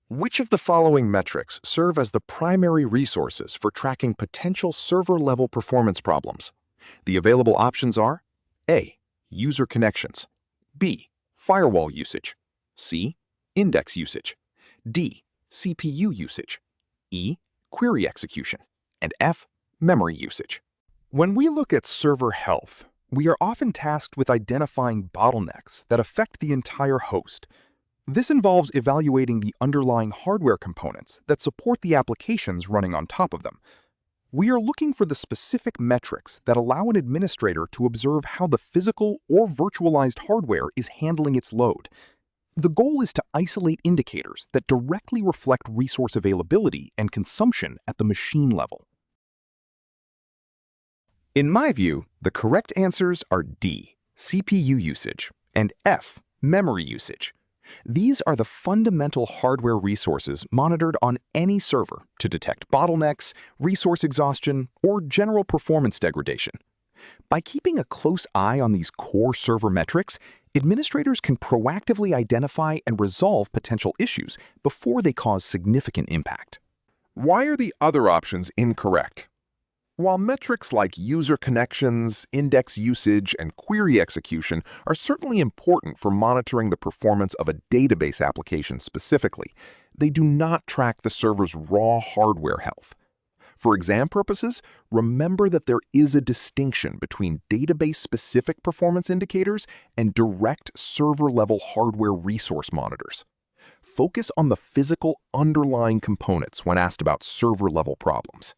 Which of the following metrics serve as the primary resources for tracking potential server-level performance problems? The available options are A. User connections, B. Firewall usage, C. Index usage, D. CPU usage, E. Query execution, and F. Memory usage. When we look at server health, we are often tasked with identifying bottlenecks that affect the entire host. This involves evaluating the underlying hardware components that support the applications running on top of them. We are looking for the specific metrics that allow an administrator to observe how the physical or virtualized hardware is handling its load. The goal is to isolate indicators that directly reflect resource availability and consumption at the machine level. In my view, the correct answers are D, CPU usage, and F, memory usage. These are the fundamental hardware resources monitored on any server to detect bottlenecks, resource exhaustion, or general performance degradation. By keeping a close eye on these core server metrics, administrators can proactively identify and resolve potential issues before they cause significant impact. Why are the other options incorrect? While metrics like user connections, index usage, and query execution are certainly important for monitoring the performance of a database application specifically, they do not track the server's raw hardware health. For exam purposes, remember that there is a distinction between database-specific performance indicators and direct server-level hardware resource monitors. Focus on the physical underlying components when asked about server-level problems.